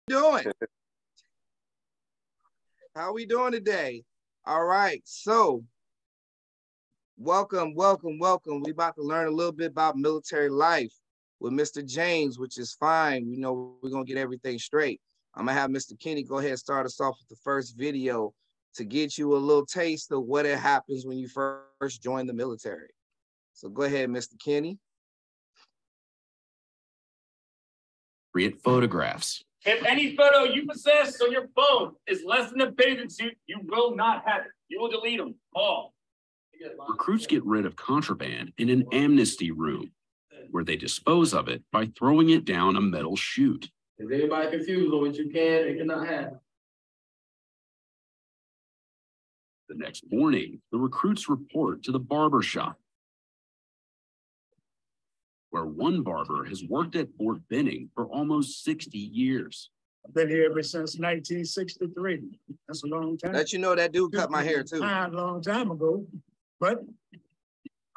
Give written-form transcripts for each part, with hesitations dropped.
Doing? How we doing today? All right, so welcome. We about to learn a little bit about military life with Mr. James, which is fine. We know we're gonna get everything straight. I'm gonna have Mr. Kenny go ahead and start us off with the first video to get you a little taste of what it happens when you first join the military. So go ahead, Mr. Kenny. Create photographs. If any photo you possess on your phone is less than a bathing suit, you will not have it. You will delete them all. Recruits get rid of contraband in an amnesty room, where they dispose of it by throwing it down a metal chute. Is anybody confused on what you can and cannot have? The next morning, the recruits report to the barber shop, where one barber has worked at Fort Benning for almost 60 years. I've been here ever since 1963. That's a long time. Let you know that dude cut my hair too. A long time ago. But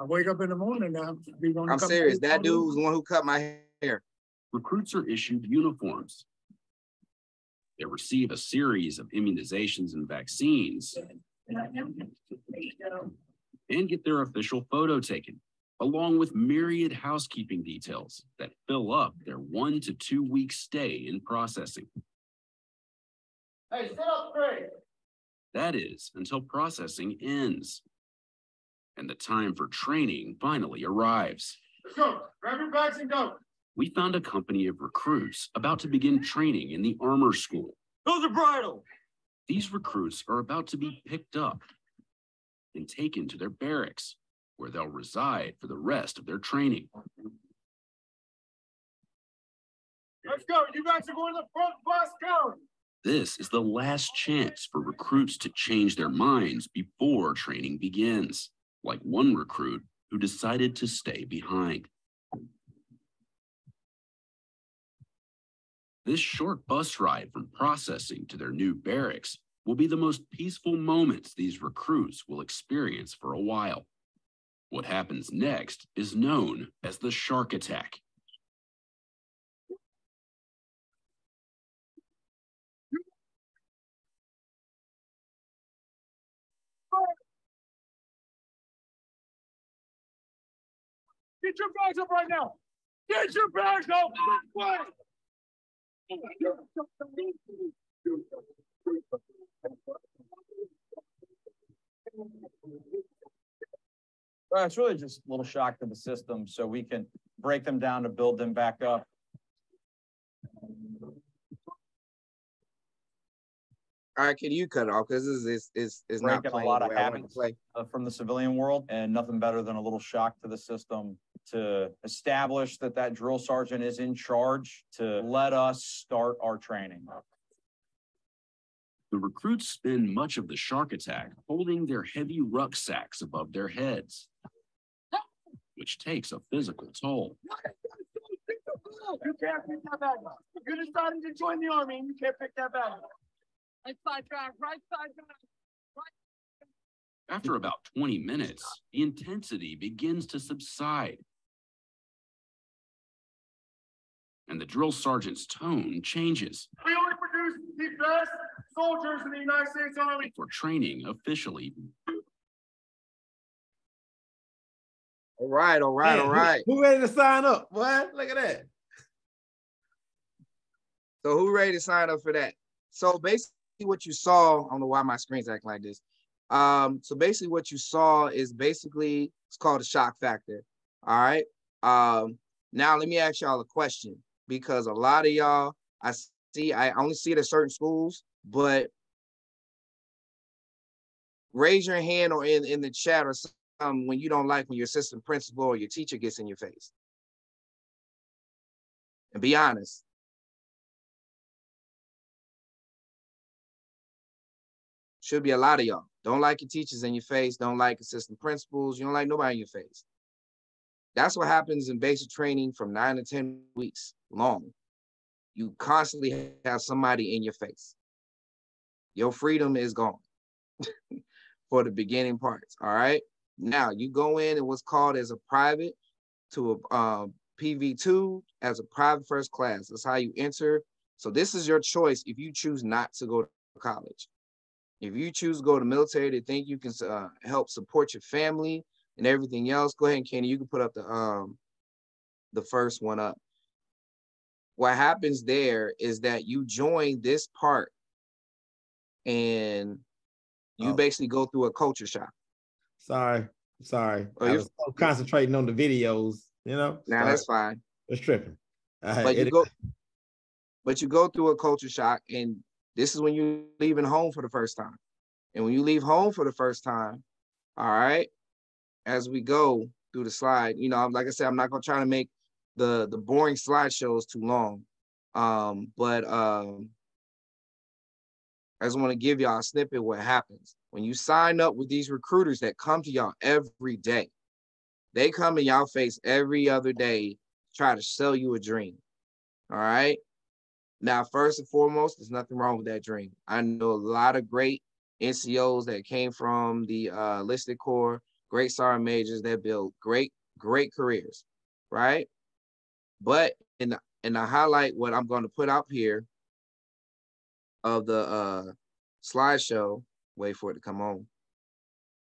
I wake up in the morning now. I'm serious. That dude was the one who cut my hair. Recruits are issued uniforms. They receive a series of immunizations and vaccines and get their official photo taken, along with myriad housekeeping details that fill up their 1 to 2 week stay in processing. Hey, sit up straight. That is until processing ends and the time for training finally arrives. Let's go. Grab your bags and go. We found a company of recruits about to begin training in the armor school. Those are bridle. These recruits are about to be picked up and taken to their barracks, where they'll reside for the rest of their training. Let's go. You guys are going to the front bus. Go. This is the last chance for recruits to change their minds before training begins, like one recruit who decided to stay behind. This short bus ride from processing to their new barracks will be the most peaceful moments these recruits will experience for a while. What happens next is known as the shark attack. Get your bags up right now. Get your bags up. Way. Well, it's really just a little shock to the system, so we can break them down to build them back up. All right, can you cut it off? Because this is not Breaking playing a lot the of way I want to habits play. From the civilian world, and nothing better than a little shock to the system to establish that that drill sergeant is in charge to let us start our training. The recruits spend much of the shark attack holding their heavy rucksacks above their heads, which takes a physical toll. You can't pick that bag up. You're deciding to join the army and you can't pick that bag up. Right side back, right side back. After about 20 minutes, the intensity begins to subside, and the drill sergeant's tone changes. We only produce the best soldiers in the United States Army. For training officially. All right. Who ready to sign up? What? Look at that. So who ready to sign up for that? So basically what you saw, I don't know why my screen's acting like this. So basically what you saw is basically, it's called a shock factor. All right. Now let me ask y'all a question, because a lot of y'all, I only see it at certain schools, but raise your hand or in the chat or something when you don't like when your assistant principal or your teacher gets in your face. And be honest. Should be a lot of y'all. Don't like your teachers in your face. Don't like assistant principals. You don't like nobody in your face. That's what happens in basic training from 9 to 10 weeks long. You constantly have somebody in your face. Your freedom is gone for the beginning parts, all right? Now, you go in and what's called as a private to a PV2 as a private first class. That's how you enter So this is your choice if you choose not to go to college. If you choose to go to the military to think you can help support your family and everything else, go ahead and Kenny, you can put up the first one up. What happens there is that you join this part and you basically go through a culture shock. Sorry. I was so concentrating on the videos, you know. Now that's fine. It's tripping. But you go through a culture shock, and this is when you're leaving home for the first time. And when you leave home for the first time, all right, as we go through the slide, you know, like I said, I'm not gonna try to make the boring slideshows too long. But I just want to give y'all a snippet of what happens. When you sign up with these recruiters that come to y'all every day, they come in y'all face every other day, try to sell you a dream. All right. Now, first and foremost, there's nothing wrong with that dream. I know a lot of great NCOs that came from the enlisted corps, great sergeant majors that built great careers, right? But in the highlight, what I'm going to put up here of the slideshow, wait for it to come on,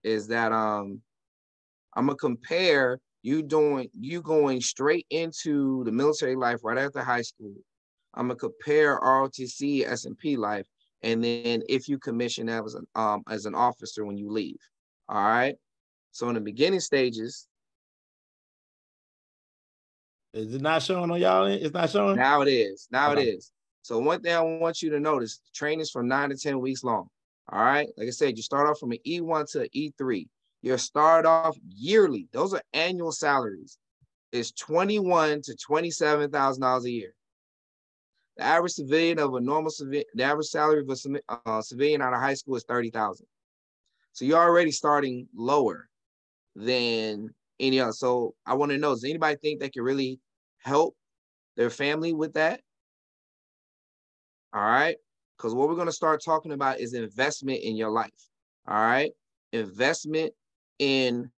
is that I'm gonna compare you going straight into the military life right after high school. I'm gonna compare ROTC S&P life, and then if you commission as an officer when you leave. All right. So in the beginning stages. Is it not showing on y'all? It's not showing? Now it is. Now Okay. it is. So one thing I want you to notice, training is from 9 to 10 weeks long. All right. Like I said, you start off from an E1 to an E3. You start off yearly. Those are annual salaries. It's $21,000 to $27,000 a year. The average civilian of a normal civilian, the average salary of a civilian out of high school is $30,000. So you're already starting lower than any other. So I want to know, does anybody think they can really help their family with that? All right. Because what we're going to start talking about is investment in your life. All right. Investment in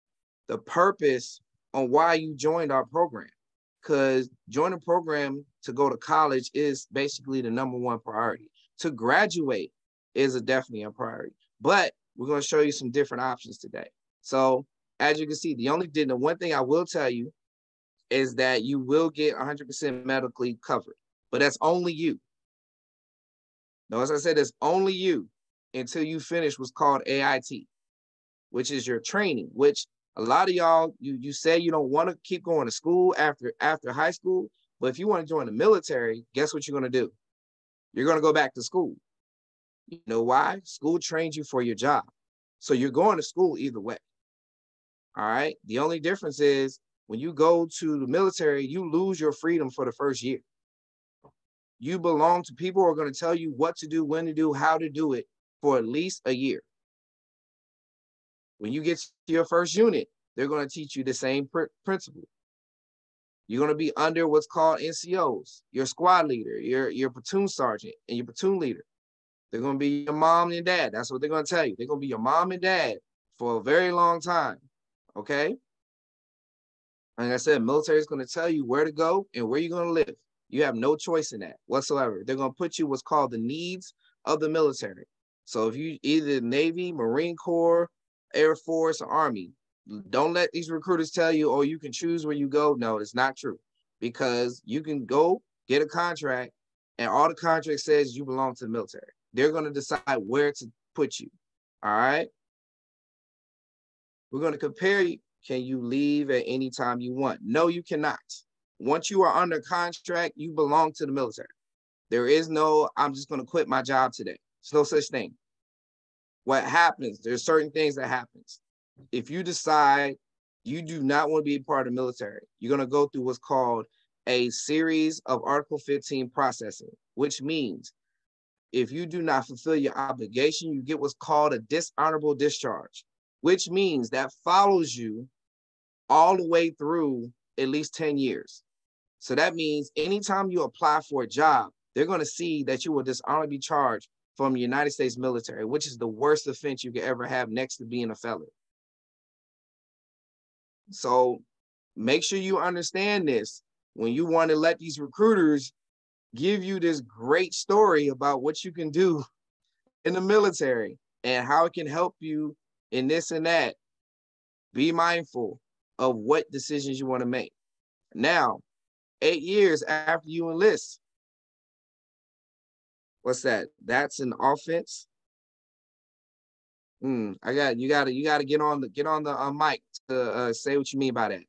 the purpose on why you joined our program. Because joining a program to go to college is basically the #1 priority. To graduate is definitely a priority. But we're going to show you some different options today. So as you can see, the one thing I will tell you is that you will get 100% medically covered. But that's only you. Now, as I said, it's only you until you finish what's called AIT, which is your training, which a lot of y'all, you say you don't want to keep going to school after high school, but if you want to join the military, guess what you're going to do? You're going to go back to school. You know why? School trains you for your job. So you're going to school either way. All right. The only difference is when you go to the military, you lose your freedom for the first year. You belong to people who are going to tell you what to do, when to do, how to do it for at least a year. When you get to your first unit, they're going to teach you the same principle. You're going to be under what's called NCOs, your squad leader, your platoon sergeant, and your platoon leader. They're going to be your mom and dad. That's what they're going to tell you. They're going to be your mom and dad for a very long time, okay? Like I said, military is going to tell you where to go and where you're going to live. You have no choice in that whatsoever. They're going to put you what's called the needs of the military. So if you either Navy, Marine Corps, Air Force, or Army, don't let these recruiters tell you, oh, you can choose where you go. No, it's not true, because you can go get a contract and all the contract says you belong to the military. They're going to decide where to put you. All right. We're going to compare you. Can you leave at any time you want? No, you cannot. Once you are under contract, you belong to the military. There is no, I'm just going to quit my job today. There's no such thing. What happens, there's certain things that happens. If you decide you do not want to be a part of the military, you're going to go through what's called a series of Article 15 processing, which means if you do not fulfill your obligation, you get what's called a dishonorable discharge, which means that follows you all the way through at least 10 years. So that means anytime you apply for a job, they're going to see that you will dishonorably be charged from the United States military, which is the worst offense you could ever have next to being a felon. So make sure you understand this when you want to let these recruiters give you this great story about what you can do in the military and how it can help you in this and that. Be mindful of what decisions you want to make. Now, 8 years after you enlist, what's that? That's an offense. You gotta get on the mic to say what you mean by that.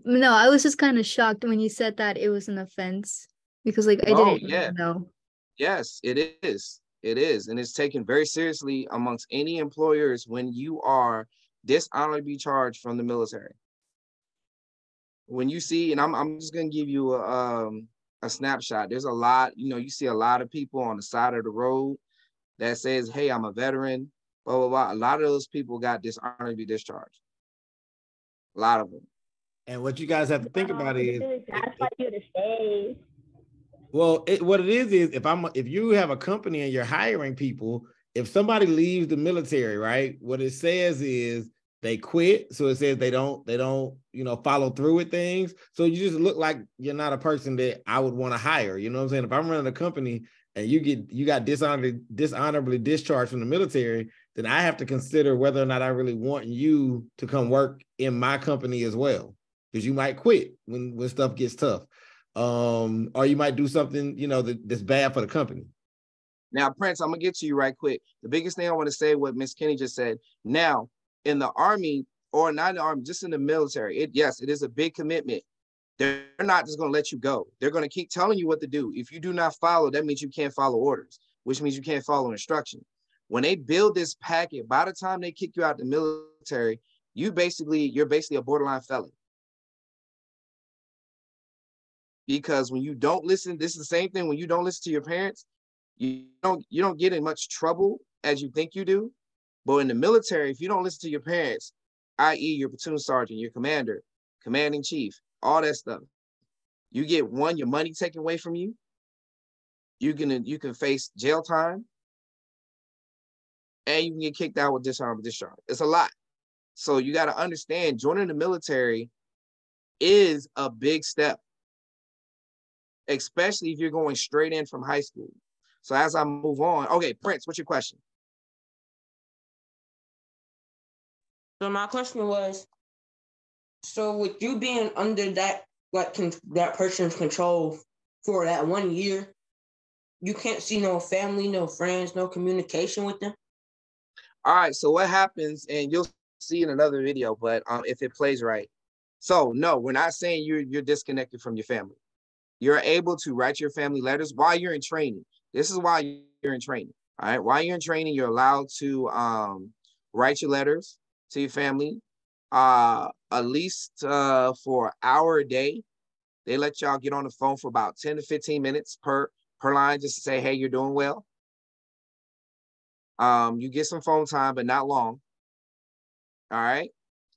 No, I was just kind of shocked when you said that it was an offense because like I didn't know. Yes, it is. It is, and it's taken very seriously amongst any employers when you are dishonorably charged from the military. When you see, and I'm just gonna give you a snapshot. There's a lot, you see a lot of people on the side of the road that says, "Hey, I'm a veteran," blah blah blah. A lot of those people got dishonorably discharged. A lot of them. And what you guys have to think about is, that's why you to stay. Well, what it is if you have a company and you're hiring people, if somebody leaves the military, right, what it says is they quit. So it says they don't, follow through with things. So you just look like you're not a person that I would want to hire. You know what I'm saying? If I'm running a company and you got dishonorably discharged from the military, then I have to consider whether or not I really want you to come work in my company as well. Because you might quit when stuff gets tough. Or you might do something, that's bad for the company. Now, Prince, I'm gonna get to you right quick. The biggest thing I want to say, what Ms. Kenny just said. Now, in the Army, or not in the Army, just in the military, it is a big commitment. They're not just gonna let you go. They're gonna keep telling you what to do. If you do not follow, that means you can't follow orders, which means you can't follow instruction. When they build this packet, by the time they kick you out the military, you're basically a borderline felon. Because when you don't listen, this is the same thing. When you don't listen to your parents, you don't get in much trouble as you think you do. But in the military, if you don't listen to your parents, i.e. your platoon sergeant, your commander, commanding chief, all that stuff, you get your money taken away from you. You can face jail time, and you can get kicked out with dishonorable discharge. It's a lot. So you got to understand, joining the military is a big step, especially if you're going straight in from high school. So as I move on, okay, Prince, what's your question? So my question was, so with you being under that person's control for that 1 year, you can't see no family, no friends, no communication with them? All right, so what happens, and you'll see in another video, but if it plays right. So no, we're not saying you're disconnected from your family. You're able to write your family letters while you're in training. This is why you're in training. All right. While you're in training, you're allowed to write your letters to your family, at least for an hour a day. They let y'all get on the phone for about 10 to 15 minutes per line, just to say, hey, you're doing well. You get some phone time, but not long. All right.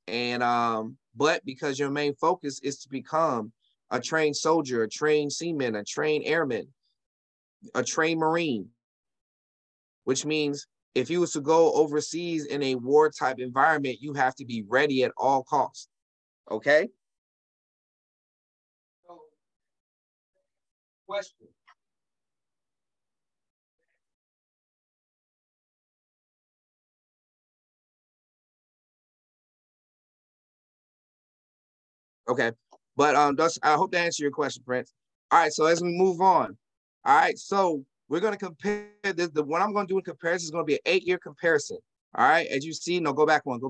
And but because your main focus is to become a trained soldier, a trained seaman, a trained airman, a trained Marine, which means if you was to go overseas in a war type environment, you have to be ready at all costs. Okay? So, question. Okay. But I hope to answer your question, Prince. All right, so as we move on, all right, so we're going to compare this. What I'm going to do in comparison is going to be an 8-year comparison. All right, as you see, no, go back one.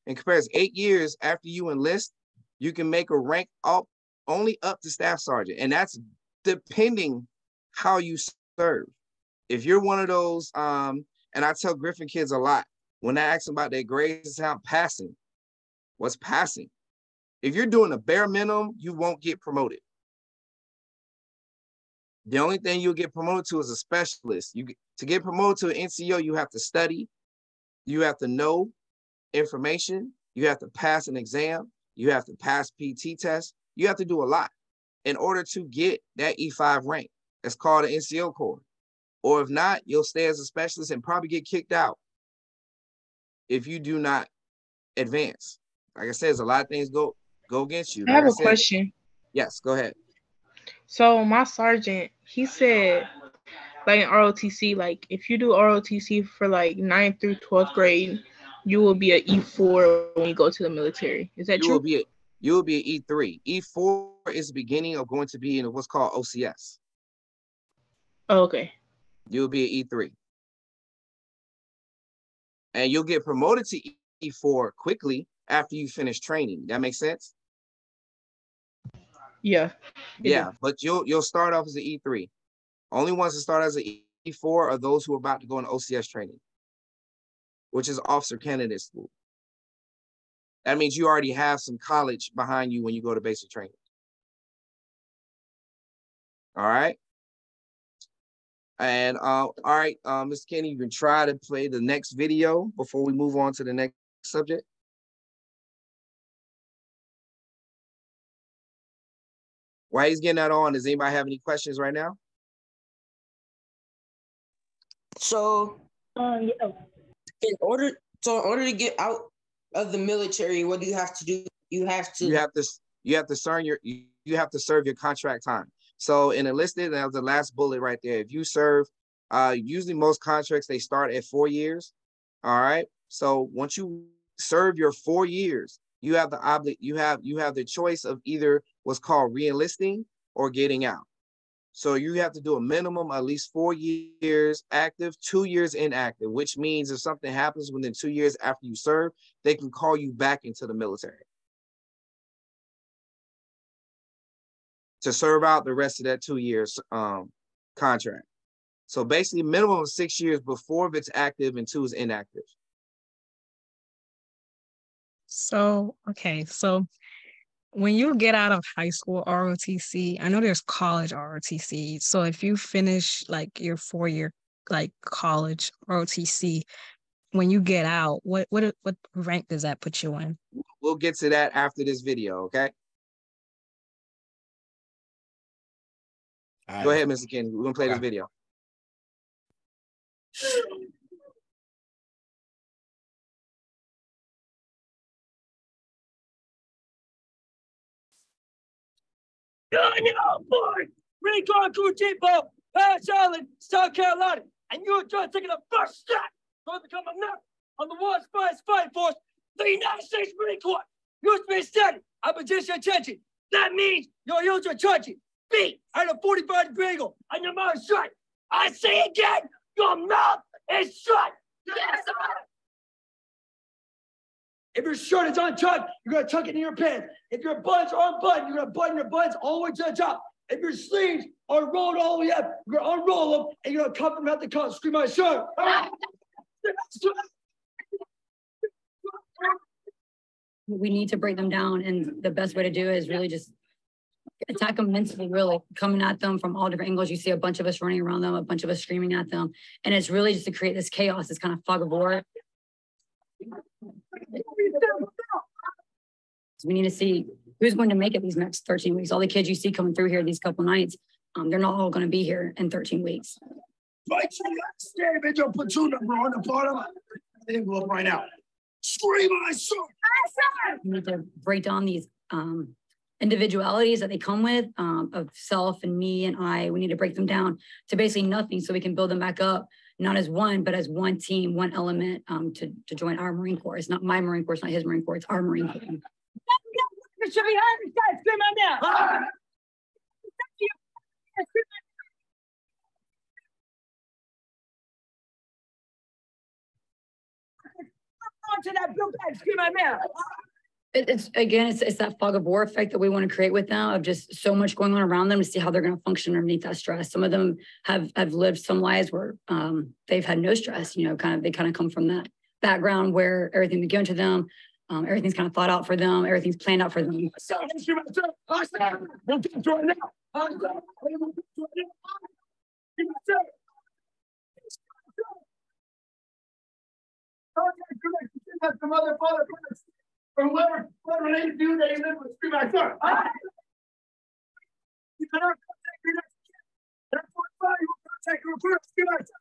In comparison, 8 years after you enlist, you can make a rank up only up to staff sergeant, and that's depending how you serve. If you're one of those, and I tell Griffin kids a lot when I ask them about their grades, how passing. What's passing? If you're doing a bare minimum, you won't get promoted. The only thing you'll get promoted to is a specialist. To get promoted to an NCO, you have to study, you have to know information, you have to pass an exam, you have to pass PT tests, you have to do a lot in order to get that E5 rank. That's called an NCO Corps. Or if not, you'll stay as a specialist and probably get kicked out if you do not advance. Like I said, there's a lot of things go against you. I have a question. Yes, go ahead. So my sergeant, he said, like in ROTC, like if you do ROTC for like 9th through 12th grade, you will be an E4 when you go to the military. Is that true? You will be an E3. E4 is the beginning of going to be in what's called OCS. Oh, okay. You'll be an E3. And you'll get promoted to E4 quickly after you finish training. That makes sense? Yeah. Yeah, but you'll start off as an E3. Only ones that start as an E4 are those who are about to go into OCS training, which is Officer Candidate School. That means you already have some college behind you when you go to basic training. All right. And all right, Mr. Kenny, you can try to play the next video before we move on to the next subject. While he's getting that on, does anybody have any questions right now? So, Yeah. in order to get out of the military, what do you have to do? You have to serve your contract time. So in enlisted, that was the last bullet right there. If you serve, usually most contracts they start at 4 years. All right. So once you serve your 4 years, you have the choice of either what's called re-enlisting or getting out. So you have to do a minimum at least 4 years active, 2 years inactive, which means if something happens within 2 years after you serve, they can call you back into the military to serve out the rest of that 2 years contract. So basically minimum of 6 years before it's active and 2 is inactive. So, okay. So when you get out of high school ROTC, I know there's college ROTC. So if you finish like your 4-year like college ROTC, when you get out, what rank does that put you in? We'll get to that after this video, okay? Go ahead, Mr. Kenny. We're gonna play this video. Boy, recon crew depot, Paris Island, South Carolina, and you're just taking the first step to become a member of the War Spies Fighting Force, the United States Marine Corps. Use me steady. I position attention. That means your heels are touching. Feet at a 45-degree angle, and your mouth is shut. I say again, your mouth is shut. Yes, sir. If your shirt is untucked, you're gonna tuck it in your pants. If your buttons are unbuttoned, you're gonna button your buttons all the way to the top. If your sleeves are rolled all the way up, you're gonna unroll them and you're gonna cut them at the cut. Scream my shirt. We need to break them down, and the best way to do it is really just attack them mentally, really coming at them from all different angles. You see a bunch of us running around them, a bunch of us screaming at them, and it's really just to create this chaos, this kind of fog of war. We need to see who's going to make it these next 13 weeks. All the kids you see coming through here these couple nights, they're not all going to be here in 13 weeks. Right, stand at your platoon number on the bottom. Envelope right now. Scream, I saw. We need to break down these individualities that they come with of self and me and I. We need to break them down to basically nothing so we can build them back up, not as one, but as one team, one element to join our Marine Corps. It's not my Marine Corps, it's not his Marine Corps, it's our Marine Corps. It should be higher, guys. Scream out now. To that blue bag, scream out now. It's that fog of war effect that we want to create with them, of just so much going on around them to see how they're going to function underneath that stress. Some of them have lived some lives where they've had no stress. You know, they kind of come from that background where everything be given to them, everything's kind of thought out for them, everything's planned out for them. Some other father or whoever they do, they live with scream out, sir. You cannot contact your next kid. That's what you will contact your recruiter. Scream out, sir.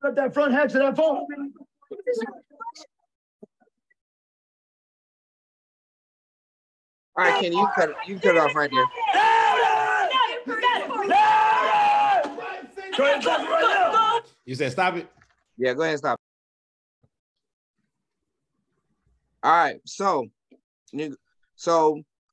Got that front hatch of that phone. All right, Kenny, you cut it off right there. You said stop it? Yeah, go ahead and stop. All right, so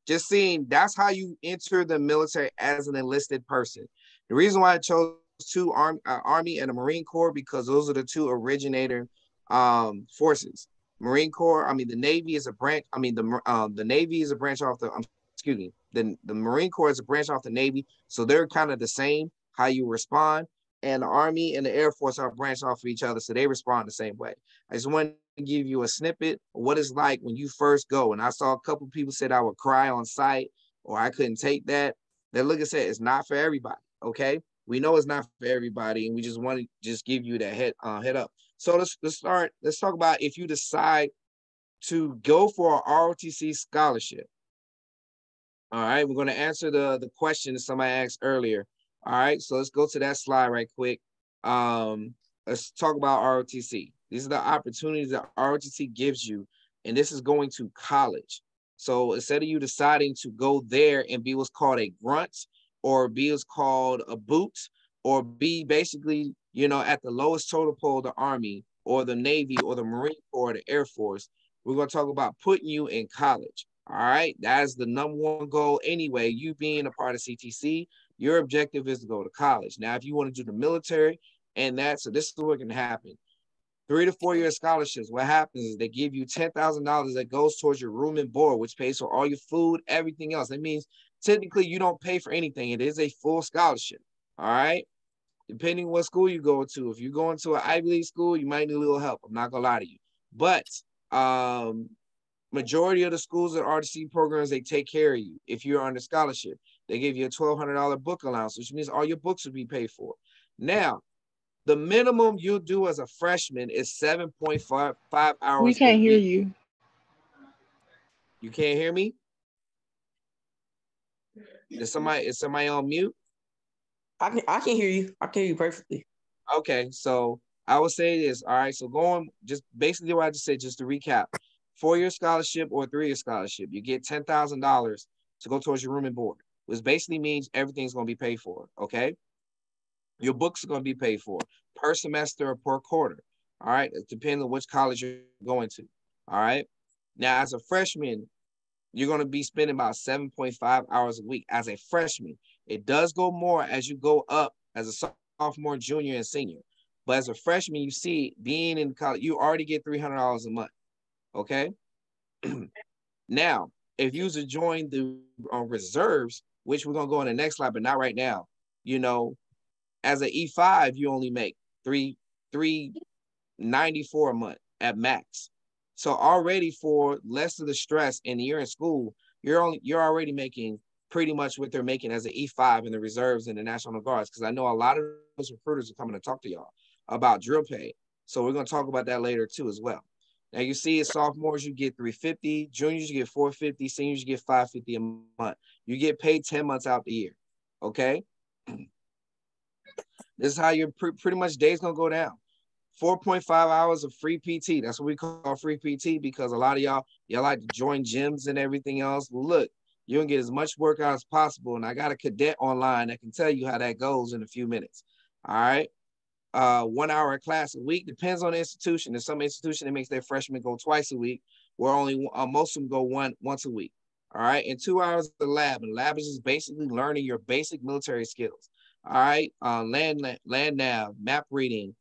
just seeing, that's how you enter the military as an enlisted person. The reason why I chose two Army and the Marine Corps, because those are the two originator forces. Marine Corps, I mean, the Navy is a branch. I mean, the Navy is a branch off the. Excuse me. The Marine Corps is a branch off the Navy, so they're kind of the same how you respond. And the Army and the Air Force are branched off of each other, so they respond the same way. I just wanted to give you a snippet of what it's like when you first go. And I saw a couple of people said I would cry on sight or I couldn't take that. Then look, I said, it's not for everybody. Okay, we know it's not for everybody, and we just want to just give you that head up. So let's start. Let's talk about if you decide to go for an ROTC scholarship. All right, we're going to answer the question that somebody asked earlier. All right, so let's go to that slide right quick. Let's talk about ROTC. These are the opportunities that ROTC gives you, and this is going to college. So instead of you deciding to go there and be what's called a grunt, or be what's called a boot, or be basically, you know, at the lowest totem pole, the Army or the Navy or the Marine Corps or the Air Force, we're going to talk about putting you in college. All right, that is the #1 goal anyway. You being a part of CTC, your objective is to go to college. Now, if you want to do the military and so this is what can happen. 3 to 4 year scholarships, what happens is they give you $10,000 that goes towards your room and board, which pays for all your food, everything else. That means technically you don't pay for anything. It is a full scholarship. All right, depending what school you go to. If you're going to an Ivy League school, you might need a little help. I'm not gonna lie to you. But majority of the schools at ROTC programs, they take care of you. If you're under scholarship, they give you a $1,200 book allowance, which means all your books will be paid for. Now, the minimum you'll do as a freshman is 7.5 hours. We can't hear you. You can't hear me? Is somebody on mute? I can hear you. I can hear you perfectly. Okay, so I would say this. All right, so going just basically what I just said, just to recap: 4-year scholarship or 3-year scholarship, you get $10,000 to go towards your room and board, which basically means everything's going to be paid for. Okay, your books are going to be paid for per semester or per quarter. All right, it depends on which college you're going to. All right, now as a freshman, you're going to be spending about 7.5 hours a week as a freshman. It does go more as you go up as a sophomore, junior, and senior. But as a freshman, you see, being in college, you already get $300 a month. Okay. Now, if you was to join the reserves, which we're going to go on the next slide, but not right now, you know, as an E5, you only make $394 a month at max. So already for less of the stress and you're in school, you're already making pretty much what they're making as an E5 in the reserves and the National Guards. Because I know a lot of those recruiters are coming to talk to y'all about drill pay. So we're going to talk about that later too as well. Now you see as sophomores, you get $350, juniors, you get $450, seniors, you get $550 a month. You get paid 10 months out the year. Okay. This is how your pretty much day's going to go down. 4.5 hours of free PT. That's what we call free PT, because a lot of y'all like to join gyms and everything else. Well, look, you can get as much workout as possible. And I got a cadet online that can tell you how that goes in a few minutes. All right. 1 hour class a week, depends on the institution. There's some institution that makes their freshmen go twice a week, where only most of them go once a week. All right. And 2 hours of the lab. And lab is just basically learning your basic military skills. All right. Land nav, map reading,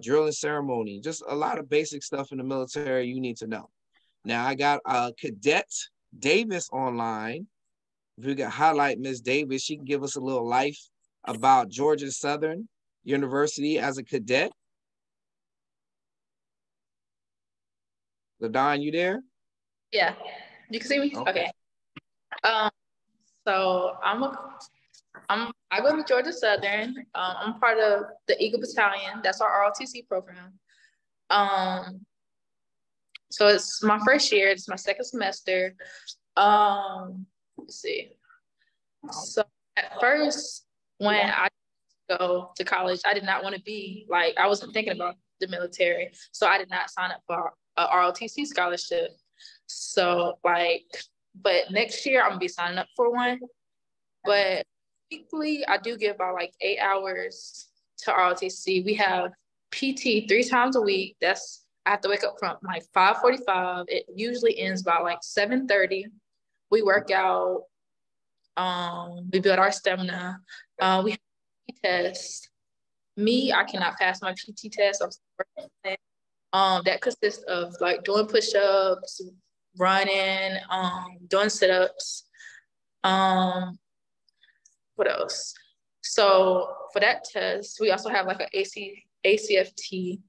drill and ceremony, just a lot of basic stuff in the military you need to know. Now I got Cadet Davis online. If we could highlight Miss Davis, she can give us a little life about Georgia Southern University as a cadet. LaDon, you there? Yeah, you can see me. Okay. So I go to Georgia Southern. I'm part of the Eagle Battalion. That's our ROTC program. So it's my first year. It's my second semester. Let's see. So at first, when I go to college, I did not want to be like, I wasn't thinking about the military. So I did not sign up for a ROTC scholarship. So like but next year I'm gonna be signing up for one. But weekly, I do give about like 8 hours to ROTC. We have PT 3 times a week. I have to wake up from like 5:45. It usually ends by like 7:30. We work out. We build our stamina. We have PT tests. Me, I cannot pass my PT test. I'm still working on it. That consists of like doing push-ups, running, doing sit-ups. What else? So for that test, we also have like an ACFT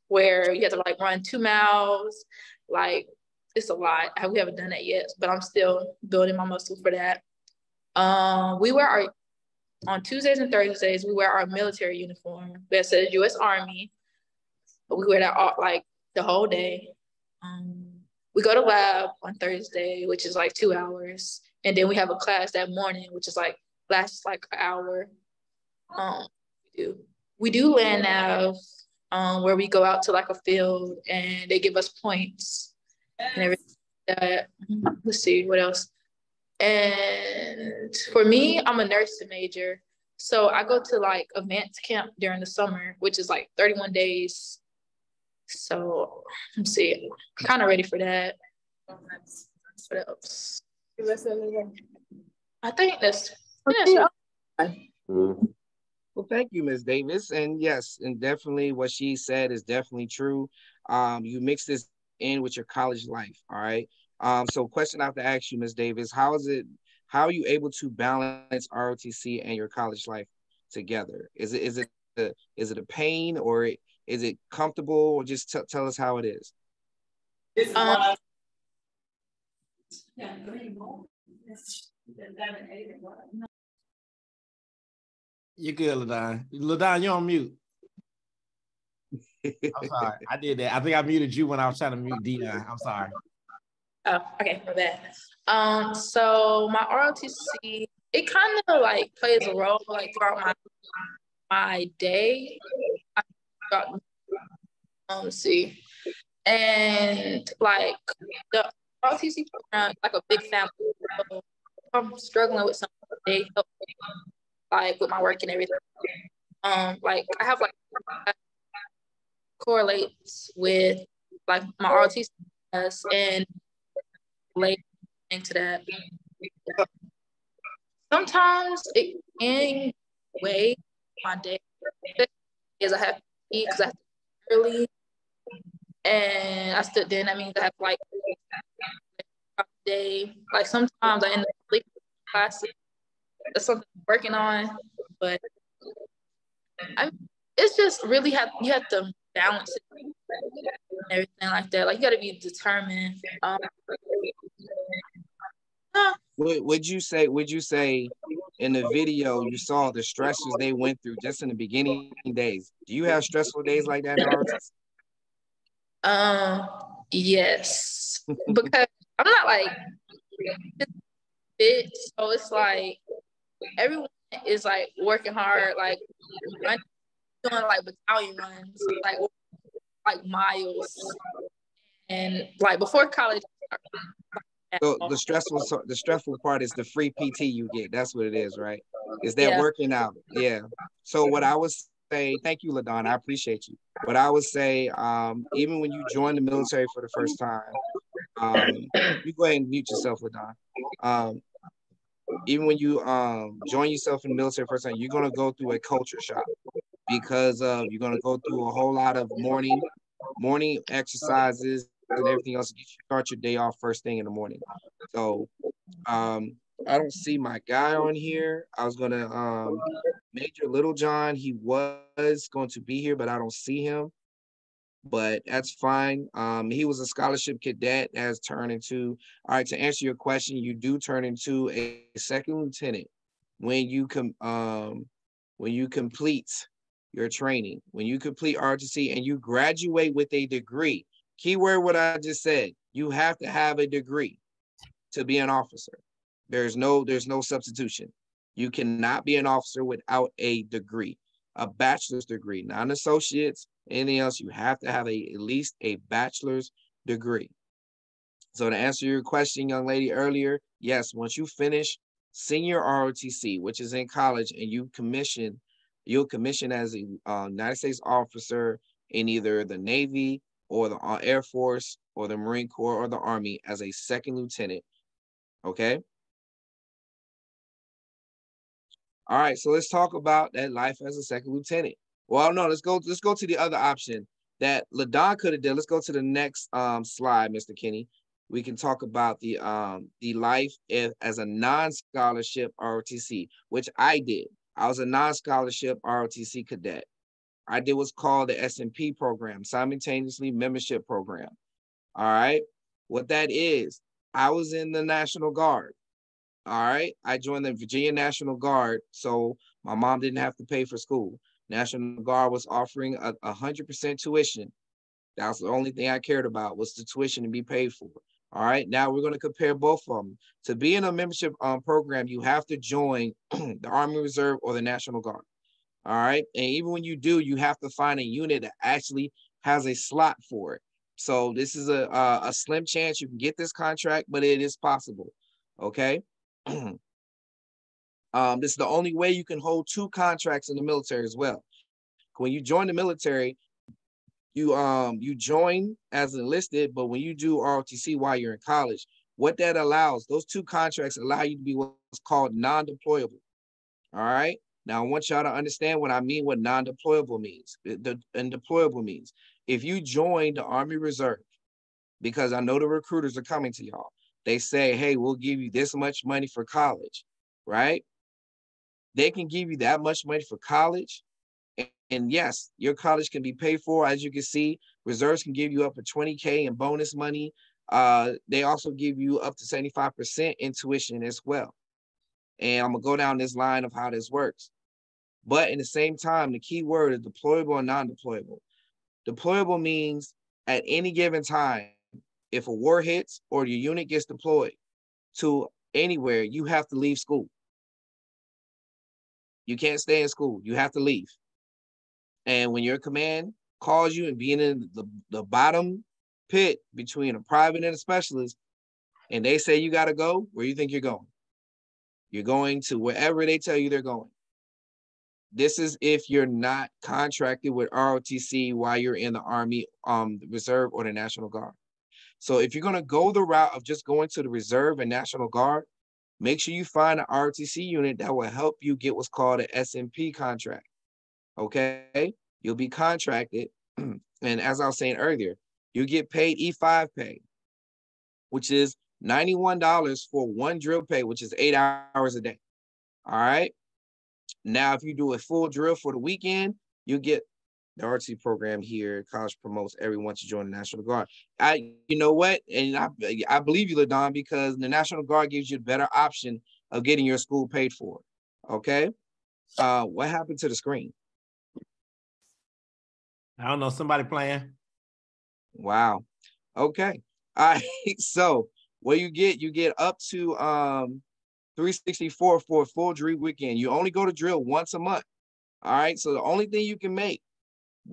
where you have to like run 2 miles. Like it's a lot. We haven't done that yet, but I'm still building my muscle for that. On Tuesdays and Thursdays, we wear our military uniform that says U.S. Army. We wear that all, like the whole day. We go to lab on Thursday, which is like 2 hours. And then we have a class that morning, which is like lasts like an hour. We do land nav, where we go out to like a field and they give us points and everything. Let's see, what else? And for me, I'm a nursing major. So I go to like advanced camp during the summer, which is like 31 days. So let's see, I'm kind of ready for that. What else? I think that's Well, thank you, Ms. Davis. And yes, and definitely what she said is definitely true. You mix this in with your college life, all right? So question I have to ask you, Ms. Davis, how are you able to balance ROTC and your college life together? Is it a pain, or is it comfortable, or just tell us how it is? You're good, LaDon. LaDon, you're on mute. I'm sorry. I did that. I think I muted you when I was trying to mute Dion. I'm sorry. Oh, okay, my bad. So my ROTC, it kind of like plays a role like throughout my day. Let's see. And like the ROTC program, like a big family. So I'm struggling with something, they help me, like with my work and everything. Like I have like correlates with like my ROTC class and relate into that. Sometimes it can weigh my day because I have to eat because I have to eat early, and I stood there. That means I have like a day. Like sometimes I end up sleeping in classes. That's something I'm working on, but it's just really you have to balance it and everything like that. Like you got to be determined. Would you say in the video you saw the stresses they went through just in the beginning days? Do you have stressful days like that in yes, because I'm not like fit, so it's like everyone is like working hard, like doing like battalion runs, like miles, and like before college. So the stressful part is the free PT you get. That's what it is, right? Is that working out? Yeah. So what I would say, thank you, LaDon. I appreciate you. What I would say, even when you join the military for the first time, you go ahead and mute yourself, LaDon. Even when you join yourself in the military first time, you're gonna go through a culture shock because you're gonna go through a whole lot of morning exercises and everything else. You start your day off first thing in the morning. So I don't see my guy on here. I was gonna Major Littlejohn, he was going to be here, but I don't see him. But that's fine. He was a scholarship cadet, has turned into, all right, to answer your question, you do turn into a second lieutenant when you complete your training, when you complete ROTC and you graduate with a degree. Keyword what I just said, you have to have a degree to be an officer. There's no substitution. You cannot be an officer without a degree, a bachelor's degree, not an associate's, anything else. You have to have at least a bachelor's degree. So to answer your question, young lady, earlier, yes, once you finish senior ROTC, which is in college, and you'll commission as a United States officer in either the Navy or the Air Force or the Marine Corps or the Army as a second lieutenant. Okay. All right, so let's talk about that life as a second lieutenant. Well, no, let's go to the other option that LaDon could have done. Let's go to the next slide, Mr. Kenny. We can talk about the life as a non-scholarship ROTC, which I did. I was a non-scholarship ROTC cadet. I did what's called the SMP program, simultaneously membership program. All right, what that is, I was in the National Guard. All right, I joined the Virginia National Guard, so my mom didn't have to pay for school. National Guard was offering 100% tuition. That was the only thing I cared about, was the tuition to be paid for. All right, now we're going to compare both of them. To be in a membership program, you have to join the Army Reserve or the National Guard. All right, and even when you do, you have to find a unit that actually has a slot for it. So this is a slim chance you can get this contract, but it is possible. Okay. This is the only way you can hold two contracts in the military as well. When you join the military, you join as enlisted, but when you do ROTC while you're in college, what that allows, those two contracts allow you to be what's called non-deployable. All right. Now I want y'all to understand what I mean, what non-deployable means. And deployable means if you join the Army Reserve, because I know the recruiters are coming to y'all, they say, hey, we'll give you this much money for college, right? They can give you that much money for college. And yes, your college can be paid for. As you can see, reserves can give you up to $20K in bonus money. They also give you up to 75% in tuition as well. And I'm gonna go down this line of how this works. But in the same time, the key word is deployable and non-deployable. Deployable means at any given time, if a war hits or your unit gets deployed to anywhere, you have to leave school. You can't stay in school. You have to leave. And when your command calls you and being in the bottom pit between a private and a specialist, and they say you got to go, where do you think you're going? You're going to wherever they tell you they're going. This is if you're not contracted with ROTC while you're in the Army, the Reserve, or the National Guard. So if you're going to go the route of just going to the Reserve and National Guard, make sure you find an ROTC unit that will help you get what's called an SMP contract. Okay, you'll be contracted. And as I was saying earlier, you get paid E5 pay, which is $91 for one drill pay, which is 8 hours a day. All right. Now, if you do a full drill for the weekend, you get the ROTC program here. College promotes everyone to join the National Guard. You know what? And I believe you, LaDon, because the National Guard gives you a better option of getting your school paid for. Okay. What happened to the screen? I don't know. Somebody playing. Wow. Okay. All right. So what you get up to $364 for a full drill weekend. You only go to drill once a month. All right. So the only thing you can make,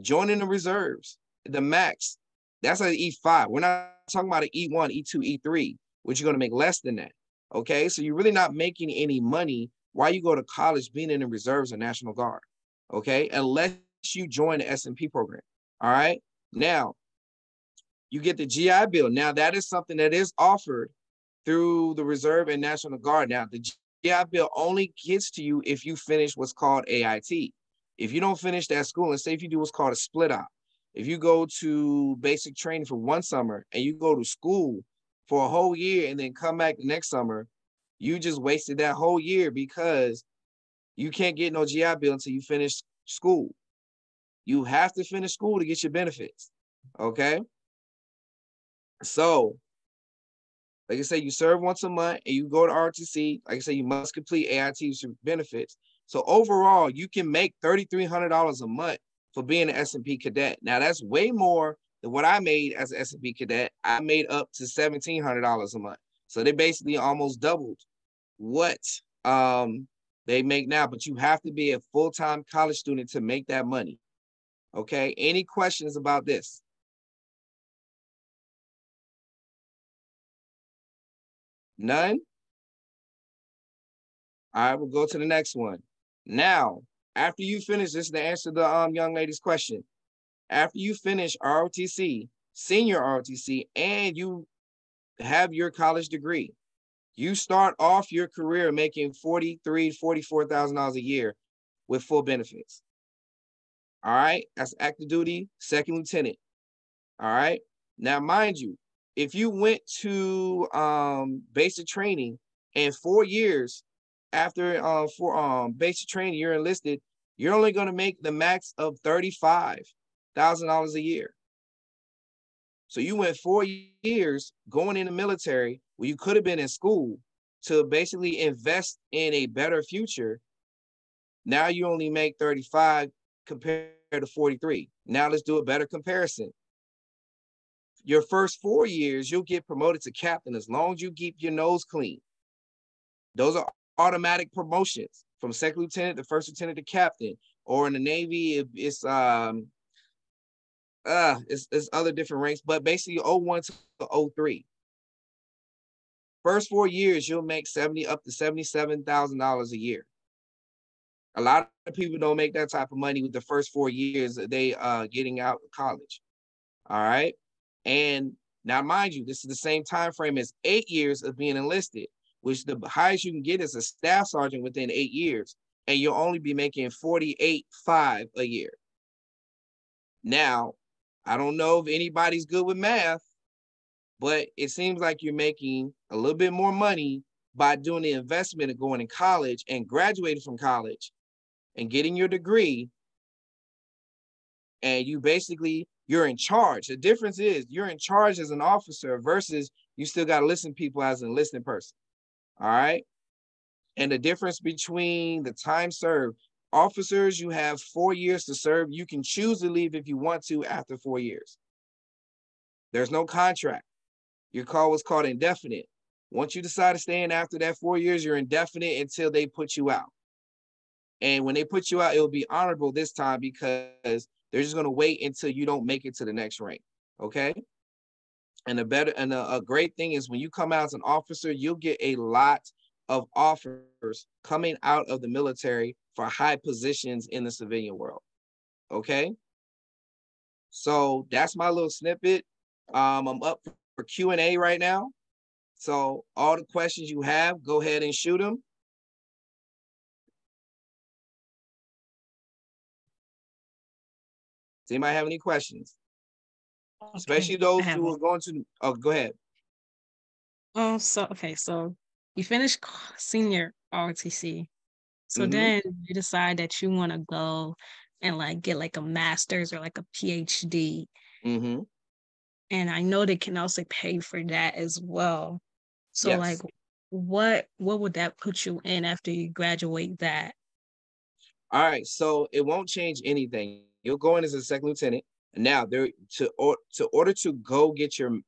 joining the reserves, the max, that's an E5. We're not talking about an E1, E2, E3, which you're going to make less than that. Okay. So you're really not making any money while you go to college being in the reserves or National Guard. Okay. Unless you join the SMP program. All right. Now, you get the GI Bill. Now, that is something that is offered through the Reserve and National Guard. Now, the GI Bill only gets to you if you finish what's called AIT. If you don't finish that school, and say if you do what's called a split out, if you go to basic training for one summer and you go to school for a whole year and then come back the next summer, you just wasted that whole year because you can't get no GI Bill until you finish school. You have to finish school to get your benefits. Okay. So, like I say, you serve once a month and you go to ROTC. Like I say, you must complete AIT for benefits. So overall, you can make $3,300 a month for being an SMP cadet. Now, that's way more than what I made as an SMP cadet. I made up to $1,700 a month. So they basically almost doubled what they make now. But you have to be a full-time college student to make that money. Okay, any questions about this? None? All right, we'll go to the next one. Now, after you finish, this is the answer to the young lady's question. After you finish ROTC, senior ROTC, and you have your college degree, you start off your career making $43,000, $44,000 a year with full benefits. All right, that's active duty, second lieutenant. All right, now mind you, if you went to basic training and 4 years after basic training, you're enlisted, you're only going to make the max of $35,000 a year. So you went 4 years going in the military where you could have been in school to basically invest in a better future. Now you only make 35 compared to 43. Now let's do a better comparison. Your first 4 years, you'll get promoted to captain as long as you keep your nose clean. Those are automatic promotions from second lieutenant to first lieutenant to captain, or in the Navy, it's other different ranks, but basically 01 to 03. First 4 years, you'll make up to $77,000 a year. A lot of people don't make that type of money with the first 4 years that they getting out of college. All right. And now, mind you, this is the same time frame as 8 years of being enlisted, which the highest you can get is a staff sergeant within 8 years, and you'll only be making $48,500 a year. Now, I don't know if anybody's good with math, but it seems like you're making a little bit more money by doing the investment of going in college and graduating from college and getting your degree. And you're in charge. The difference is you're in charge as an officer versus you still got to listen to people as an enlisted person. All right. And the difference between the time served, officers, you have 4 years to serve. You can choose to leave if you want to after 4 years. There's no contract. Your call was called indefinite. Once you decide to stay in after that 4 years, you're indefinite until they put you out. And when they put you out, it'll be honorable this time because they're just going to wait until you don't make it to the next rank. Okay. And a great thing is when you come out as an officer, you'll get a lot of offers coming out of the military for high positions in the civilian world. Okay. So that's my little snippet. I'm up for Q&A right now. So all the questions you have, go ahead and shoot them. Does anybody have any questions? Okay. Especially those who are going to, go ahead. So you finished senior ROTC. So then you decide that you want to go and get a master's or a PhD. And I know they can also pay for that as well. So yes. What would that put you in after you graduate that? All right, so it won't change anything. You'll go in as a second lieutenant. Now, to order to go get them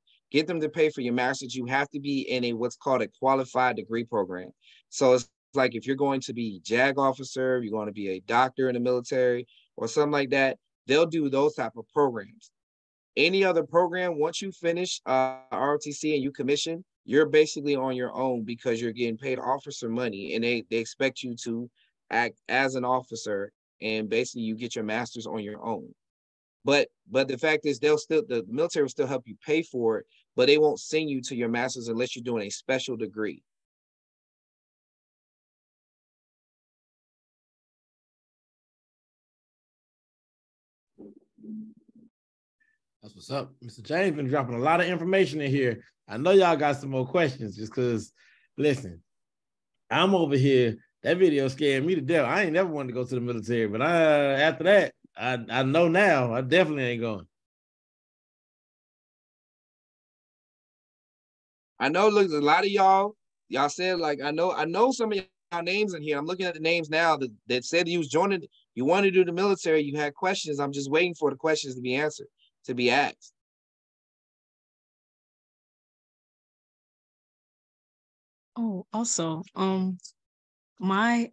to pay for your master's, you have to be in what's called a qualified degree program. So it's like if you're going to be JAG officer, you're going to be a doctor in the military or something like that, they'll do those type of programs. Any other program, once you finish ROTC and you commission, you're basically on your own because you're getting paid officer money and they expect you to act as an officer and basically you get your master's on your own. But the fact is the military will still help you pay for it, but they won't send you to your master's unless you're doing a special degree. That's what's up. Mr. James been dropping a lot of information in here. I know y'all got some more questions just because, listen, I'm over here. That video scared me to death. I ain't never wanted to go to the military, but after that, I know now I definitely ain't going. I know, look, a lot of y'all said, I know some of y'all names in here. I'm looking at the names now that said you wanted to do the military, you had questions. I'm just waiting for the questions to be answered, to be asked. Oh, also, my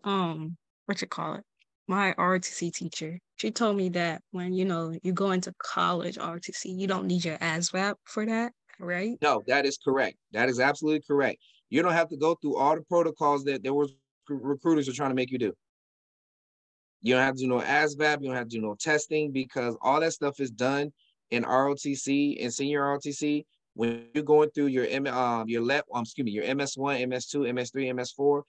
my ROTC teacher, she told me that when you go into college ROTC, you don't need your ASVAB for that, right? No, that is correct. That is absolutely correct. You don't have to go through all the protocols that there was recruiters are trying to make you do. You don't have to do no ASVAB, you don't have to do no testing, because all that stuff is done in ROTC and senior ROTC. When you're going through your your MS1, MS2, MS3,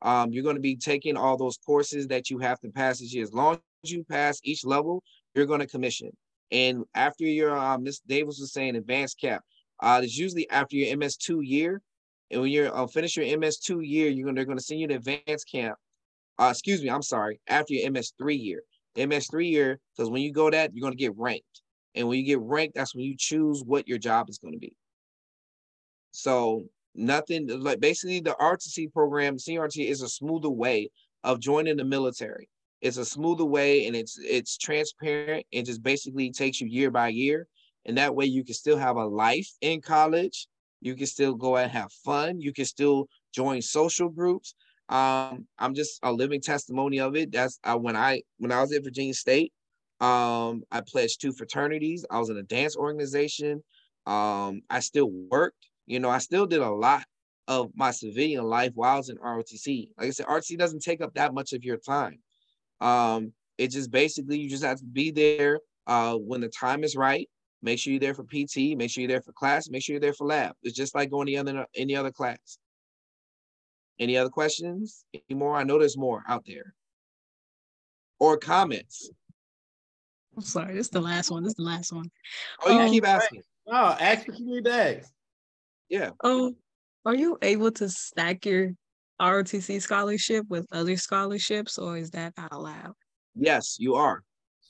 MS4, you're going to be taking all those courses that you have to pass this year. As long as you pass each level, you're going to commission. And after your Ms. Davis was saying advanced cap, it's usually after your MS2 year. And when you're finish your MS2 year, they're going to send you to advanced camp. Excuse me, I'm sorry, after your MS3 year. The MS3 year, because when you go that, you're going to get ranked. And when you get ranked, that's when you choose what your job is going to be. So nothing, like basically the ROTC program, senior ROTC is a smoother way of joining the military. It's a smoother way, and it's transparent. It just basically takes you year by year. And that way you can still have a life in college. You can still go and have fun. You can still join social groups. I'm just a living testimony of it. That's when I was at Virginia State, I pledged 2 fraternities. I was in a dance organization. I still worked. I still did a lot of my civilian life while I was in ROTC. Like I said, ROTC doesn't take up that much of your time. It just basically, you just have to be there when the time is right. Make sure you're there for PT. Make sure you're there for class. Make sure you're there for lab. It's just like going to any other class. Any other questions? Any more? I know there's more out there. Or comments. I'm sorry, this is the last one. Oh, you keep asking. Oh, ask what you need to ask. Yeah. Are you able to stack your ROTC scholarship with other scholarships, or is that not allowed? Yes, you are.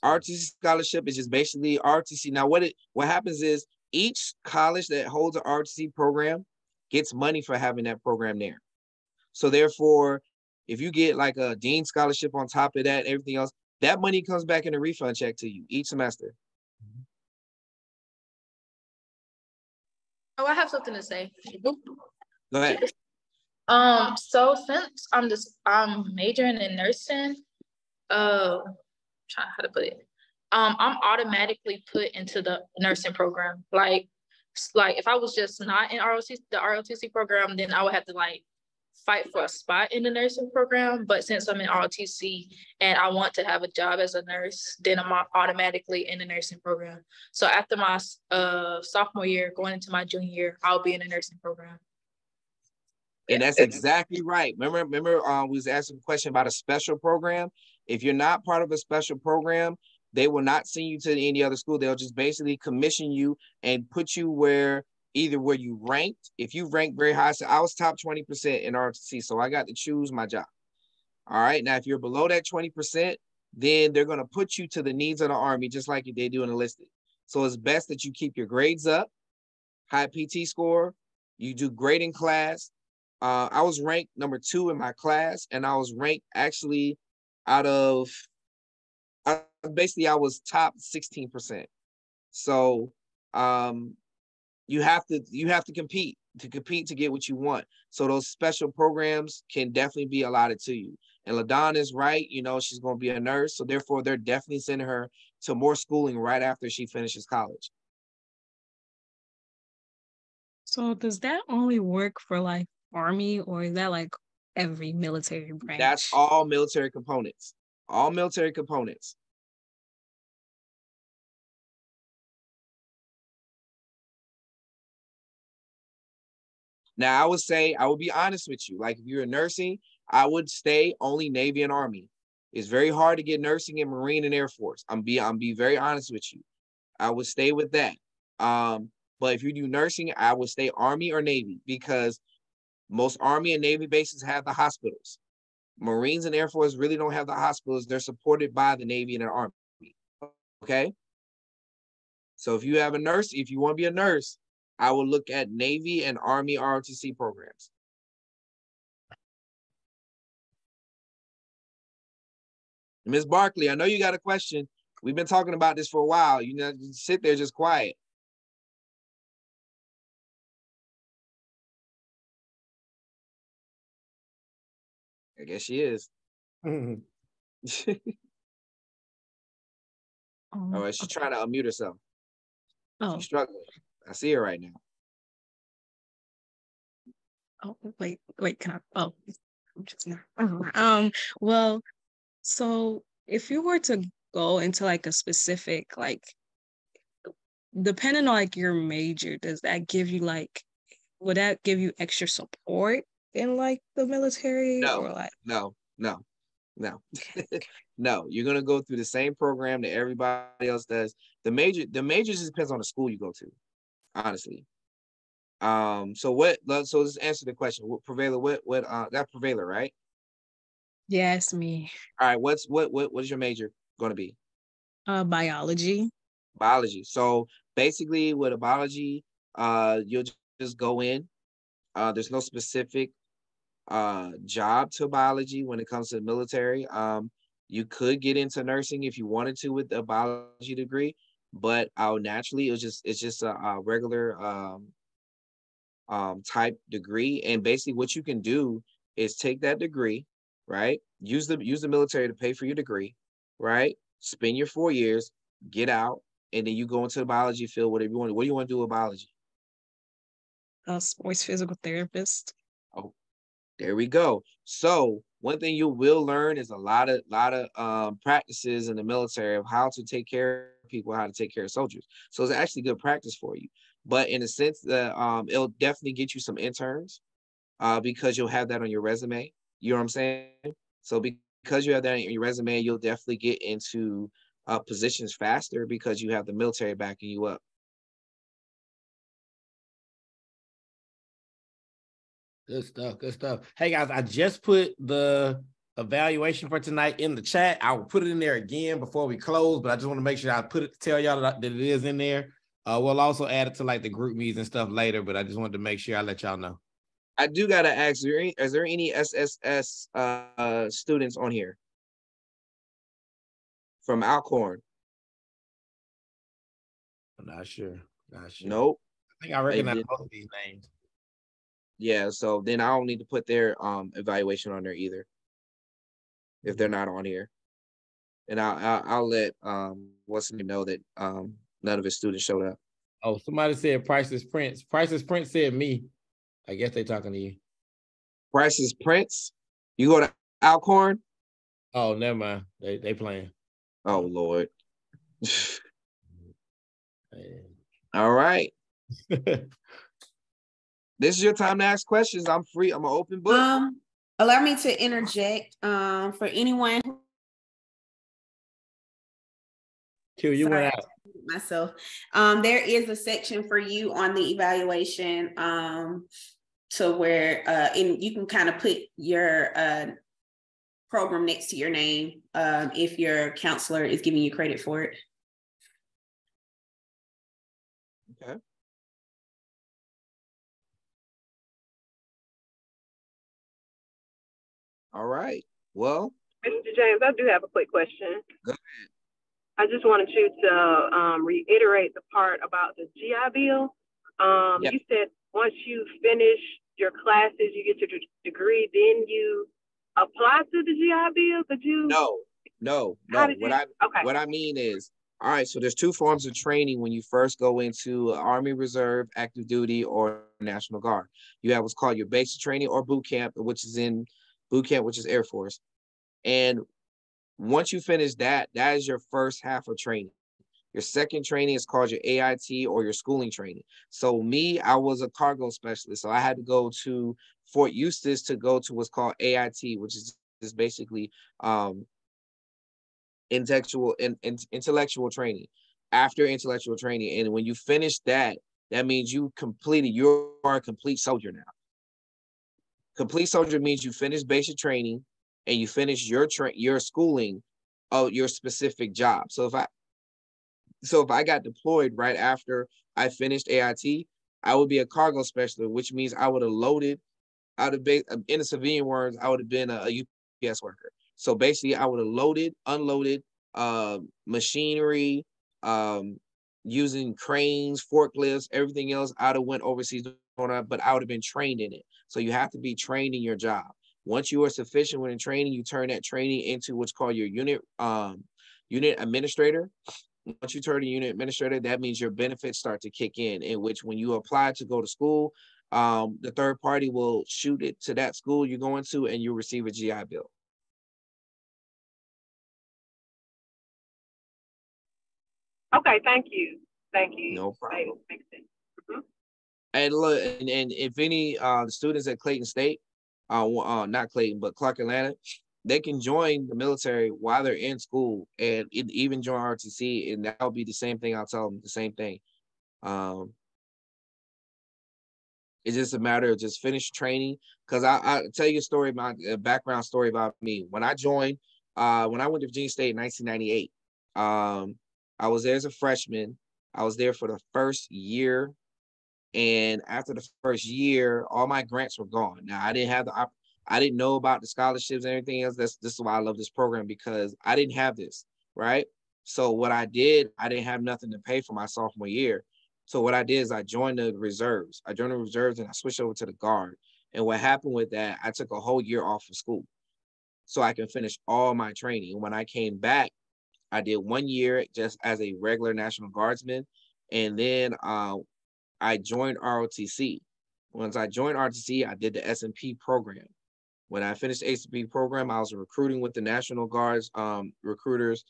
ROTC scholarship is just basically ROTC. Now, what happens is each college that holds an ROTC program gets money for having that program there. So therefore, if you get like a dean scholarship on top of that, everything else, that money comes back in a refund check to you each semester. Oh, I have something to say. Go ahead. So since I'm majoring in nursing, trying how to put it. I'm automatically put into the nursing program. Like if I was just not in the ROTC program, then I would have to fight for a spot in the nursing program. But since I'm in ROTC and I want to have a job as a nurse, then I'm automatically in the nursing program. So after my sophomore year, going into my junior year, I'll be in the nursing program. And that's exactly right. Remember, we was asking a question about a special program. If you're not part of a special program, they will not send you to any other school. They'll just basically commission you and put you where you ranked. If you ranked very high, so I was top 20% in ROTC, so I got to choose my job. All right. Now, if you're below that 20%, then they're going to put you to the needs of the Army, just like they do in enlisted. So it's best that you keep your grades up, high PT score, you do great in class. I was ranked number 2 in my class, and I was ranked actually I was top 16%. So you have to compete to get what you want. So those special programs can definitely be allotted to you. And LaDonna is right. She's going to be a nurse. So therefore, they're definitely sending her to more schooling right after she finishes college. So does that only work for Army, or is that every military branch? That's all military components. All military components. Now, I would be honest with you. If you're nursing, I would stay only Navy and Army. It's very hard to get nursing in Marine and Air Force. I'm be very honest with you. I would stay with that. But if you do nursing, I would stay Army or Navy, because most Army and Navy bases have the hospitals. Marines and Air Force really don't have the hospitals. They're supported by the Navy and the Army. Okay? So if you want to be a nurse, I would look at Navy and Army ROTC programs. Ms. Barkley, I know you got a question. We've been talking about this for a while. You sit there just quiet. I guess she is. All right, she's trying to unmute herself. She's struggling. I see her right now. Oh, wait, can I? Oh, I'm just not. Well, so if you were to go into like a specific, like, depending on like your major, does that give you like, would that give you extra support in like the military or like? No. No, you're gonna go through the same program that everybody else does. The major just depends on the school you go to, honestly. So let's answer the question. What Prevailer, that Prevailer, right? Yes, me. All right, what is your major gonna be? Biology. Biology. So basically with a biology, you'll just go in. There's no specific job to biology when it comes to the military. You could get into nursing if you wanted to with a biology degree, but naturally it's just a regular type degree. And basically what you can do is take that degree, right? Use the military to pay for your degree, right? Spend your 4 years, get out, and then you go into the biology field, whatever you want. What do you want to do with biology? Sports physical therapist. Oh, there we go. So one thing you will learn is a lot of practices in the military of how to take care of people, how to take care of soldiers. So it's actually good practice for you. But in a sense that it'll definitely get you some interns because you'll have that on your resume. You know what I'm saying? So because you have that on your resume, you'll definitely get into positions faster because you have the military backing you up. Good stuff. Good stuff. Hey guys, I just put the evaluation for tonight in the chat. I will put it in there again before we close, but I just want to make sure I put it to tell y'all that it is in there. We'll also add it to like the group meetings and stuff later, but I just wanted to make sure I let y'all know. I do gotta ask, is there any SSS students on here from Alcorn? I'm not sure. Nope. I think I recognize both of these names. Yeah, so then I don't need to put their evaluation on there either if they're not on here. And I'll let what's the name know that none of his students showed up. Oh, somebody said Price's Prince. Price's Prince said me. I guess they talking to you. Price's Prince? You go to Alcorn? Oh, never mind. They playing. Oh Lord. All right. This is your time to ask questions. I'm free. I'm an open book. Allow me to interject. For anyone. Q, you went out. Myself. There is a section for you on the evaluation to where and you can kind of put your program next to your name if your counselor is giving you credit for it. Okay. All right. Well, Mr. James, I do have a quick question. Go ahead. I just wanted you to reiterate the part about the GI Bill. Yeah. You said once you finish your classes, you get your degree, then you apply to the GI Bill? Could you? No. Okay. What I mean is, all right, so there's two forms of training when you first go into Army Reserve, active duty, or National Guard. You have what's called your basic training or boot camp, which is Air Force. And once you finish that is your first half of training. Your second training is called your AIT or your schooling training. So me, I was a cargo specialist. So I had to go to Fort Eustis to go to what's called AIT, which is basically intellectual training. After intellectual training, and when you finish that means you are a complete soldier now. Complete soldier means you finish basic training and you finish your schooling of your specific job. So if I got deployed right after I finished AIT, I would be a cargo specialist, which means I would have loaded in the civilian words, I would have been a UPS worker. So basically I would have loaded, unloaded machinery, using cranes, forklifts, everything else. I would have went overseas, but I would have been trained in it. So you have to be trained in your job. Once you are sufficient within training, you turn that training into what's called your unit administrator. Once you turn a unit administrator, that means your benefits start to kick in which when you apply to go to school, the third party will shoot it to that school you're going to, and you'll receive a GI Bill. Okay, thank you. Thank you. No problem. Makes sense. Mm-hmm. And look, and if any students at Clayton State, not Clayton, but Clark Atlanta, they can join the military while they're in school, and even join ROTC, and that'll be the same thing. I'll tell them the same thing. It's just a matter of just finish training. Because I tell you a story, my background story about me. When I joined, when I went to Virginia State in 1998, I was there as a freshman. I was there for the first year. And after the first year, all my grants were gone. Now, I didn't know about the scholarships and everything else. This is why I love this program, because I didn't have this, right? So what I did, I didn't have nothing to pay for my sophomore year. So what I did is I joined the reserves. I joined the reserves and I switched over to the Guard. And what happened with that, I took a whole year off of school so I can finish all my training. And when I came back, I did 1 year just as a regular National Guardsman. And then I joined ROTC. Once I joined ROTC, I did the S&P program. When I finished the S&P program, I was recruiting with the National Guards recruiters.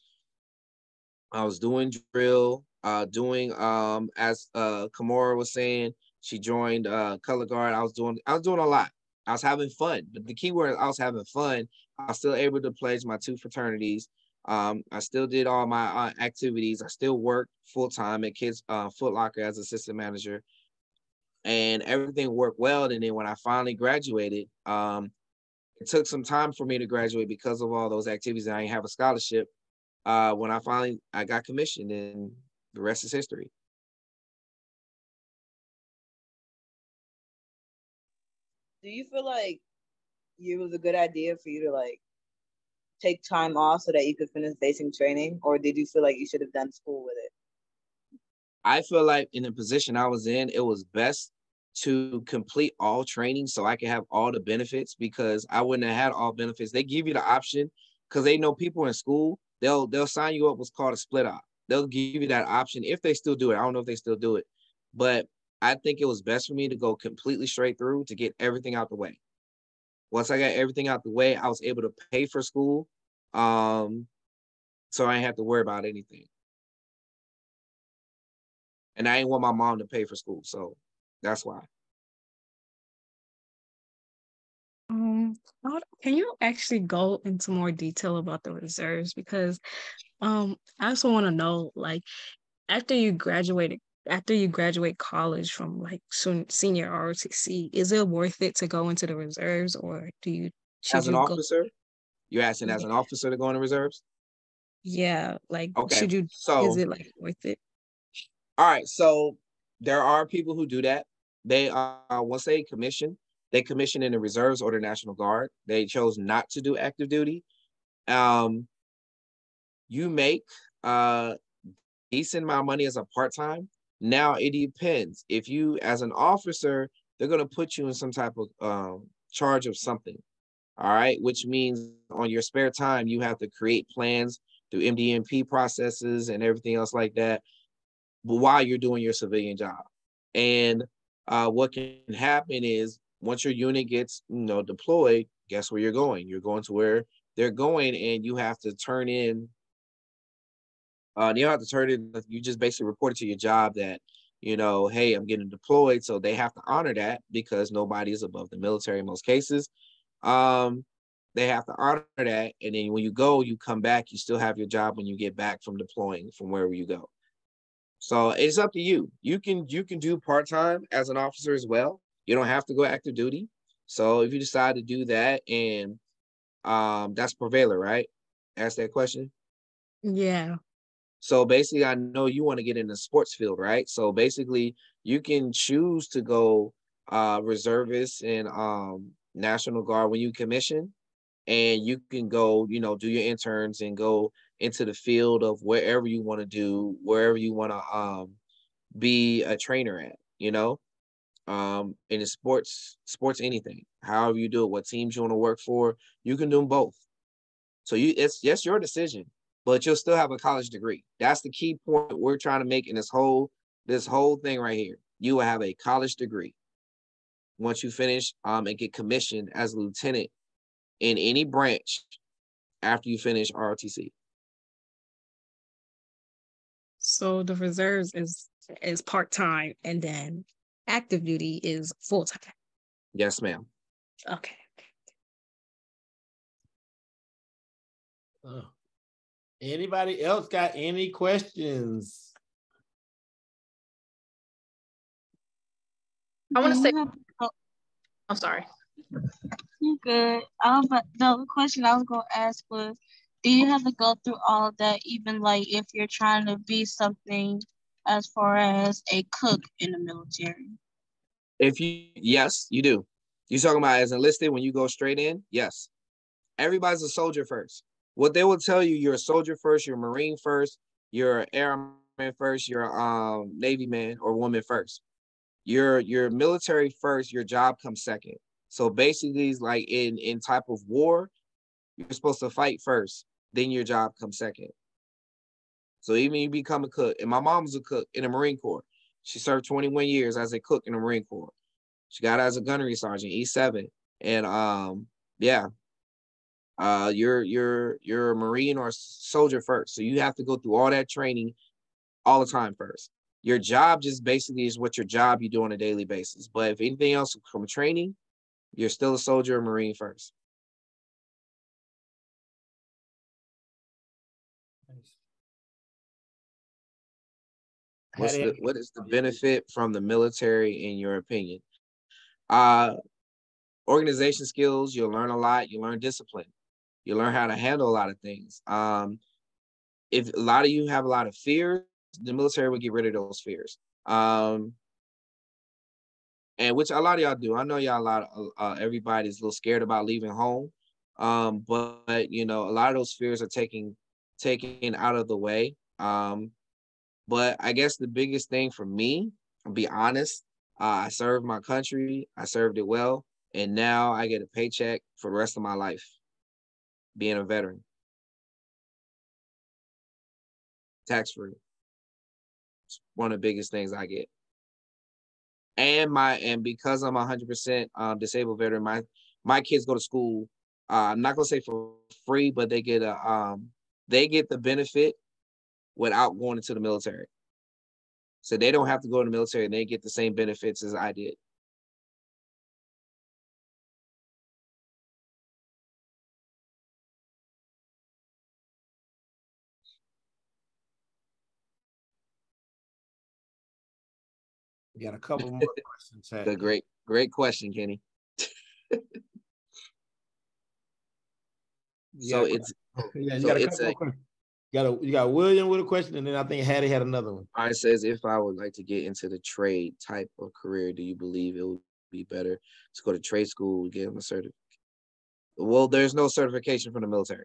I was doing drill, doing as Kamora was saying, she joined Color Guard. I was doing a lot. I was having fun, but the key word, I was having fun. I was still able to pledge my 2 fraternities. I still did all my activities. I still worked full-time at Kids Foot Locker as assistant manager, and everything worked well. And then when I finally graduated, it took some time for me to graduate because of all those activities, and I didn't have a scholarship. When I got commissioned, and the rest is history. Do you feel like it was a good idea for you to like take time off so that you could finish basic training, or did you feel like you should have done school with it? I feel like in the position I was in, it was best to complete all training so I could have all the benefits, because I wouldn't have had all benefits. They give you the option because they know people in school, they'll sign you up what's called a split op. They'll give you that option if they still do it. I don't know if they still do it, but I think it was best for me to go completely straight through to get everything out the way. Once I got everything out the way, I was able to pay for school, so I didn't have to worry about anything. And I didn't want my mom to pay for school, so that's why. Can you actually go into more detail about the reserves? Because I also want to know, like, after you graduate college from like senior ROTC, is it worth it to go into the reserves, or as an officer? You're asking as an officer to go into reserves? Yeah, like okay. Is it like worth it? All right, so there are people who do that. They once they commission in the reserves or the National Guard. They chose not to do active duty. You make decent amount of money as a part-time. Now it depends. If you, as an officer, they're going to put you in some type of charge of something. All right, which means on your spare time, you have to create plans through MDMP processes and everything else like that, but while you're doing your civilian job. And what can happen is once your unit gets, deployed, guess where you're going? You're going to where they're going, and you have to turn in. You just basically report it to your job that, hey, I'm getting deployed. So they have to honor that because nobody is above the military in most cases. They have to honor that. And then when you go, you come back, you still have your job when you get back from deploying from wherever you go. So it's up to you. You can do part-time as an officer as well. You don't have to go active duty. So if you decide to do that, and that's prevailer, right? Ask that question. Yeah. So basically, I know you want to get in the sports field, right? So basically, you can choose to go reservist and National Guard when you commission, and you can go, do your interns and go into the field of wherever you want to do, wherever you want to be a trainer at, in the sports, anything, however you do it, what teams you want to work for, you can do them both. So it's your decision, but you'll still have a college degree. That's the key point we're trying to make in this whole thing right here. You will have a college degree. once you finish and get commissioned as a lieutenant in any branch after you finish ROTC. So the reserves is part-time, and then active duty is full-time. Yes, ma'am. Okay. Anybody else got any questions? I want to say, I'm sorry. You're good. But the question I was going to ask was, do you have to go through all of that, even like if you're trying to be something as far as a cook in the military? Yes, you do. You talking about as enlisted when you go straight in? Yes. Everybody's a soldier first. What they will tell you, you're a soldier first, you're a Marine first, you're an airman first, you're a Navy man or woman first. You're military first, your job comes second. So basically, it's like in type of war, you're supposed to fight first, then your job comes second. So even you become a cook, and my mom was a cook in the Marine Corps. She served 21 years as a cook in the Marine Corps. She got as a gunnery sergeant, E7. And yeah. You're a Marine or a soldier first. So you have to go through all that training all the time first. Your job just basically is what your job you do on a daily basis. But if anything else from training, you're still a soldier or Marine first. What is the benefit from the military in your opinion? Organization skills, you'll learn a lot, you learn discipline. You learn how to handle a lot of things. If a lot of you have a lot of fears, the military will get rid of those fears. And which a lot of y'all do. I know y'all everybody's a little scared about leaving home. But you know, a lot of those fears are taken out of the way. But I guess the biggest thing for me, I'll be honest, I served my country, I served it well, and now I get a paycheck for the rest of my life. Being a veteran, tax-free. It's one of the biggest things I get. And because I'm 100% disabled veteran, my kids go to school. I'm not gonna say for free, but they get the benefit without going into the military. So they don't have to go in the military, and they get the same benefits as I did. We got a couple more questions. The great question, Kenny. So it's you got William with a question, and then I think Hattie had another one. It says, if I would like to get into the trade type of career, do you believe it would be better to go to trade school, get them a certificate? Well, there's no certification from the military.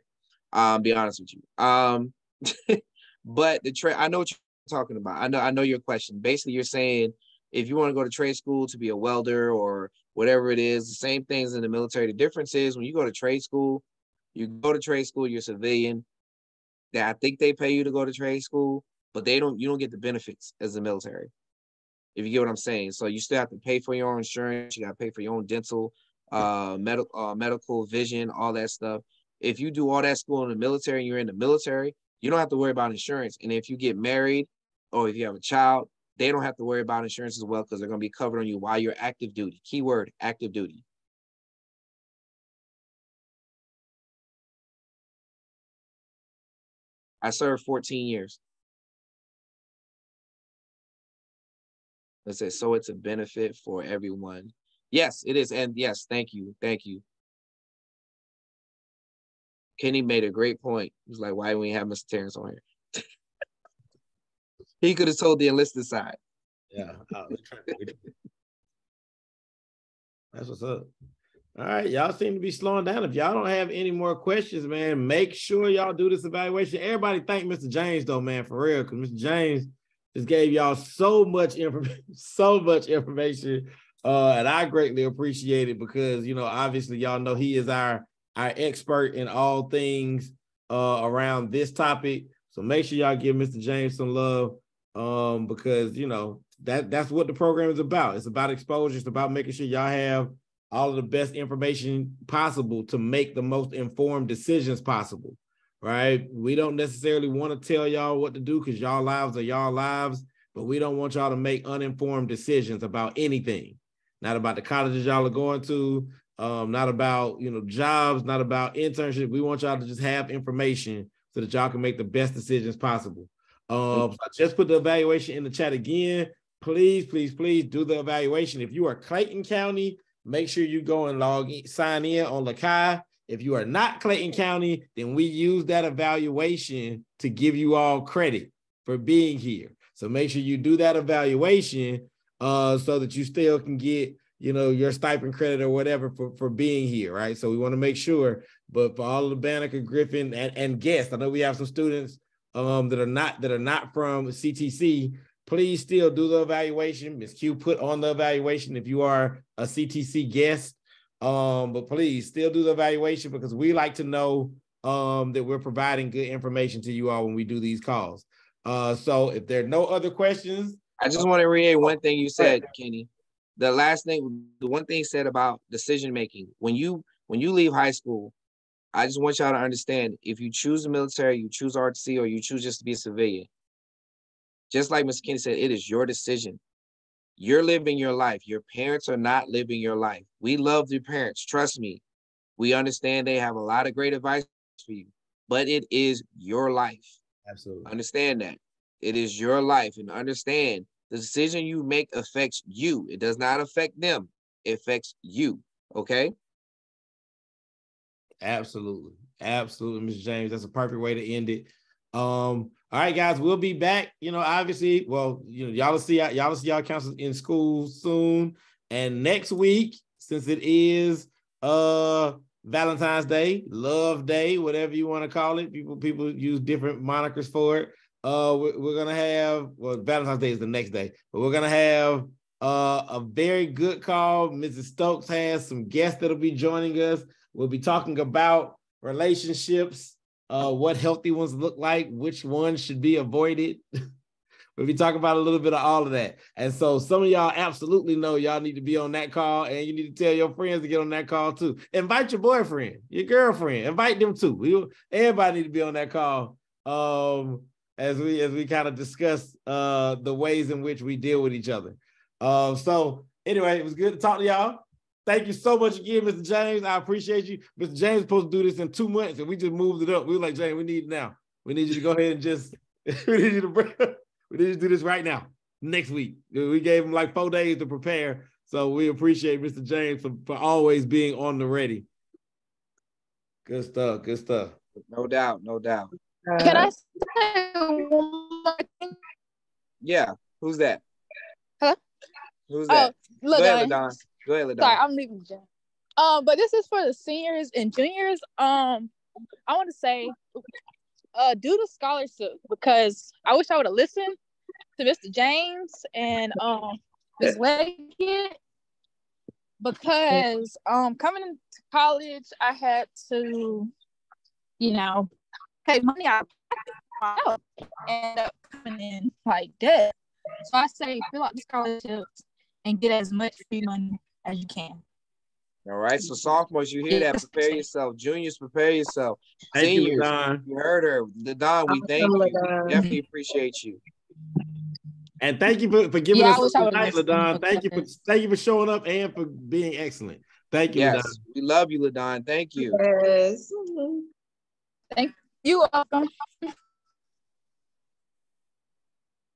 Be honest with you. But the trade, I know what you're talking about. I know your question. Basically, you're saying if you want to go to trade school to be a welder or whatever it is, the same things in the military. The difference is when you go to trade school, you're a civilian. That I think they pay you to go to trade school, but you don't get the benefits as the military. If you get what I'm saying. So you still have to pay for your own insurance, you got to pay for your own dental, medical, vision, all that stuff. If you do all that school in the military and you're in the military, you don't have to worry about insurance. And if you get married or if you have a child, they don't have to worry about insurance as well because they're going to be covered on you while you're active duty. Keyword, active duty. I served 14 years. Let's say, so it's a benefit for everyone. Yes, it is. And yes, thank you. Thank you. Kenny made a great point. He was like, why do we have Mr. Terrence on here? He could have told the enlisted side. Yeah. That's what's up. All right, y'all seem to be slowing down. If y'all don't have any more questions, man, make sure y'all do this evaluation. Everybody thank Mr. James, though, man, for real, because Mr. James just gave y'all so much information, and I greatly appreciate it because, you know, obviously y'all know he is our expert in all things around this topic. So make sure y'all give Mr. James some love because, you know, that's what the program is about. It's about exposure. It's about making sure y'all have all of the best information possible to make the most informed decisions possible, right? We don't necessarily want to tell y'all what to do because y'all lives are y'all lives, but we don't want y'all to make uninformed decisions about anything. Not about the colleges y'all are going to, not about, jobs, not about internship. We want y'all to just have information so that y'all can make the best decisions possible. So I just put the evaluation in the chat again. Please, please, please do the evaluation. If you are Clayton County, make sure you go and sign in on Lakai. If you are not Clayton County, then we use that evaluation to give you all credit for being here. So make sure you do that evaluation so that you still can get, your stipend credit or whatever for being here, right? So we want to make sure, but for all of the Banneker, Griffin, and guests, I know we have some students that are not from CTC. Please still do the evaluation. Ms. Q put on the evaluation if you are a CTC guest. But please still do the evaluation because we like to know that we're providing good information to you all when we do these calls. So if there are no other questions. I just want to reiterate one thing you said, Kenny. The one thing you said about decision making. When you leave high school, I just want y'all to understand, if you choose the military, you choose RTC, or you choose just to be a civilian, just like Ms. Kenny said, it is your decision. You're living your life. Your parents are not living your life. We love your parents. Trust me. We understand they have a lot of great advice for you, but it is your life. Absolutely. Understand that. It is your life, and understand the decision you make affects you. It does not affect them. It affects you. Okay? Absolutely. Absolutely, Mr. James. That's a perfect way to end it. All right, guys, we'll be back. Obviously, y'all will see y'all counselors in school soon. And next week, since it is Valentine's Day, Love Day, whatever you want to call it, people use different monikers for it. We're gonna have, Valentine's Day is the next day, but we're gonna have a very good call. Mrs. Stokes has some guests that'll be joining us. We'll be talking about relationships, what healthy ones look like, which ones should be avoided. We'll be talking about a little bit of all of that. And so some of y'all absolutely know y'all need to be on that call, and you need to tell your friends to get on that call too. Invite your boyfriend, your girlfriend, invite them too. Everybody need to be on that call as we kind of discuss the ways in which we deal with each other. So anyway, it was good to talk to y'all. Thank you so much again, Mr. James. I appreciate you. Mr. James is supposed to do this in 2 months, and we just moved it up. We were like, James, we need it now. We need you to go ahead and just, we need you to do this right now, next week. We gave him like 4 days to prepare. So we appreciate Mr. James for always being on the ready. Good stuff, good stuff. No doubt, no doubt. Can I say one more thing? Yeah, who's that? Hello? Who's that? Look, go ahead, LaDon. Go ahead, LaDon. Sorry, I'm leaving the gym. But this is for the seniors and juniors. I want to say, do the scholarship, because I wish I would have listened to Mr. James and Ms. Leggett, because coming into college, I had to, pay money out of myself and end up coming in like debt. So I say fill out the scholarships and get as much free money as you can. All right, so sophomores, you hear that? Prepare yourself. Juniors, prepare yourself. Thank Seniors, you, LaDon. You heard her. LaDon, we thank you. We definitely appreciate you. And thank you for giving us a night, LaDon. Thank you for showing up and for being excellent. Thank you, Yes, LaDon. we love you, LaDon. Thank you. Yes. Thank you. Welcome.